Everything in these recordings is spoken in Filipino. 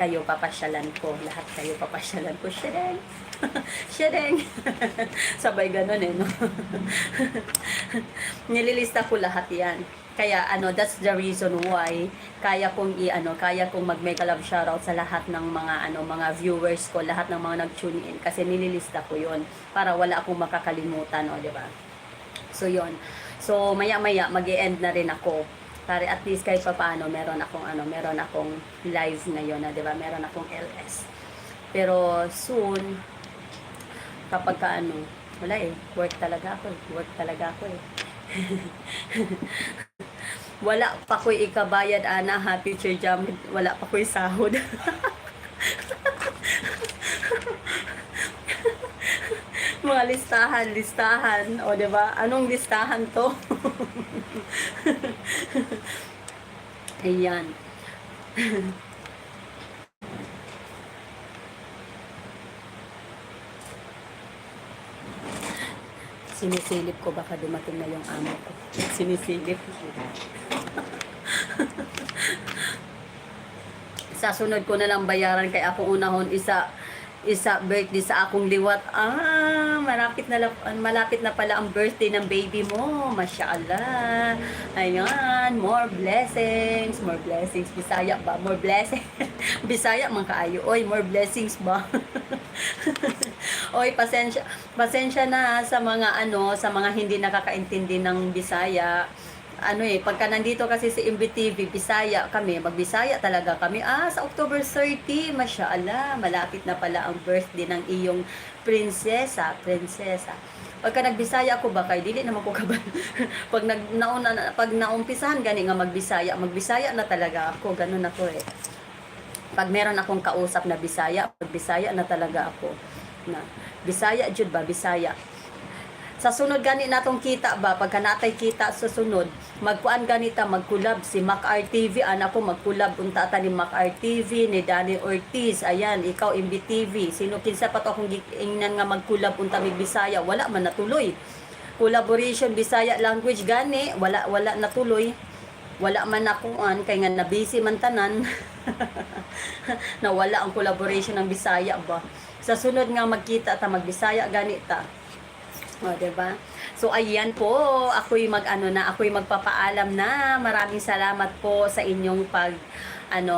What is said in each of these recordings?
kayo papasyalan ko. Lahat kayo papasyalan ko. Shedeng! Shedeng! Sabay ganun no? Nililista ko lahat yan. Kaya that's the reason why kaya kong mag-mega love shoutout sa lahat ng mga viewers ko, lahat ng mga nag-tune in kasi nililista ko 'yon para wala akong makakalimutan, di ba? So 'yon. So maya-maya mag-e-end na rin ako. Para at least kahit paano meron akong live ngayon, di ba? Meron akong LS. Pero soon kapag wala work talaga ako eh. Wala pa ko'y ikabayad, Ana, happy Future Jam, wala pa ko'y sahod. Mga listahan, o diba? Anong listahan to? Ayan. Sinisilip ko baka dumating na yung amo ko. Sinisilip. Sa sunod ko na lang bayaran kay ako unahon isa birthday sa akong liwat. Malapit na pala ang birthday ng baby mo. Masyaallah. Ayan, more blessings. Bisaya ba? More blessings. Bisaya man kaayo. Oy, more blessings ba? Oy, pasensya na sa mga hindi nakakaintindi ng Bisaya. Pagka nandito kasi sa MBTV, Bisaya kami, magbisaya talaga kami. Sa October 30, masyaallah, malapit na pala ang birthday ng iyong prinsesa. Pagka nagbisaya ako ba kay dili naman ko kaban. Pag naumpisahan gani nga magbisaya na talaga ako, ganun ako eh. Pag meron akong kausap na Bisaya, magbisaya na talaga ako. Na Bisaya jud ba, Bisaya. Sa sunod gani natong kita ba, pagka natay kita sa sunod, magkuan ganita, magkulab si Mac RTV, anak ko magkulab unta ta ni Mac RTV, ni Danny Ortiz, ayan, ikaw MBTV, sino kinsa pa to akong ingnan nga magkulab unta mig Bisaya, wala man natuloy. Collaboration Bisaya language gani, wala natuloy. Wala man akuan kay nga na busy man tanan. Na wala ang collaboration ng Bisaya ba. Sa sunod nga magkita ta magbisaya ganita. O, diba? So, ayan po, ako'y magpapaalam na. Maraming salamat po sa inyong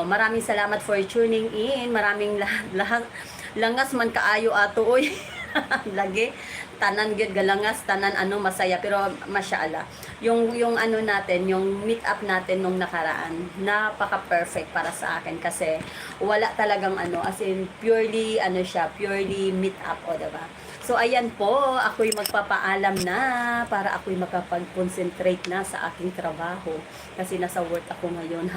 maraming salamat for tuning in. Maraming lahat langas man kaayo ato, oy. Lagi, tanan gyud galangas, tanan masaya, pero masyaallah. Yung natin, yung meet up natin nung nakaraan, napaka-perfect para sa akin kasi wala talagang as in purely purely meet up, o, diba? So, ayan po, ako'y magpapaalam na para ako'y makapag-concentrate na sa aking trabaho. Kasi nasa work ako ngayon.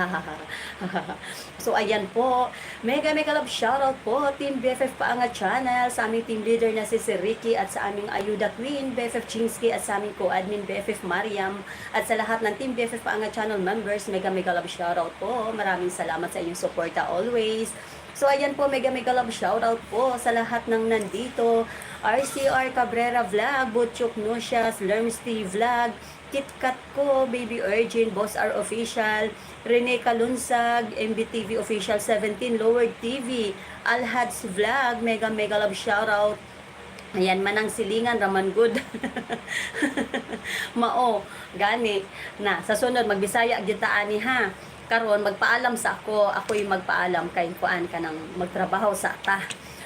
So, ayan po. Mega love shoutout po, Team BFF Paangat Channel, sa aming team leader na si Ricky at sa aming Ayuda Queen, BFF Chingsky at sa aming co-admin BFF Mariam at sa lahat ng Team BFF Paangat Channel members, mega love shoutout po. Maraming salamat sa inyong suporta always. So, ayan po, mega love shoutout po sa lahat ng nandito. RCR Cabrera Vlog, Butchok Nusias, Lermsty Vlog, KitKat ko, Baby Urgin, Boss R Official, Rene Kalunsag, MBTV Official 17, Lower TV, Alhads Vlog, mega love shoutout. Ayan, Manang Silingan, Raman Good. Mao, gani. Na, sa sunod, magbisaya, gitaani ha. Karon magpaalam sa ako'y magpaalam kay kuan ka ng magtrabaho sa ta.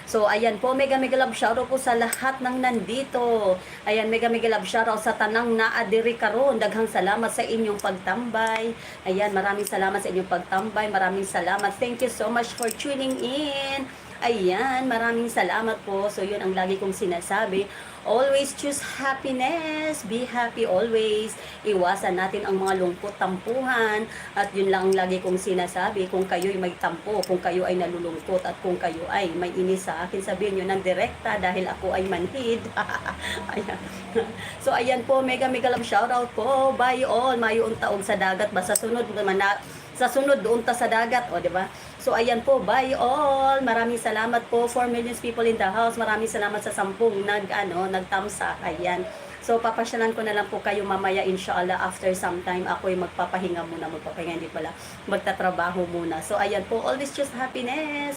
So, ayan po, mega love shoutout po sa lahat ng nandito. Ayan, mega love shoutout sa tanang naadiri karon. Daghang salamat sa inyong pagtambay. Ayan, maraming salamat sa inyong pagtambay. Maraming salamat. Thank you so much for tuning in. Ayan, maraming salamat po. So, yun ang lagi kong sinasabi. Always choose happiness. Be happy always. Iwasan natin ang mga lungkot, tampuhan. At yun lang ang lagi kong sinasabi. Kung kayo'y may tampo, kung kayo ay nalulungkot, at kung kayo ay may inis sa akin, sabihin nyo ng direkta dahil ako ay manhid. Ayan. So, ayan po. Mega love shoutout po. Bye all. Mayroon taog sa dagat. Basta sunod doon ta sa dagat. O, diba? So, ayan po, bye all. Maraming salamat po. 4 million people in the house. Maraming salamat sa 10 nagtamsa. Ayan. So, So, papasyalan ko na lang po kayo mamaya inshallah after some time. Ako'y magpapahinga muna, hindi pala, magtatrabaho muna. So, ayan po, always choose happiness.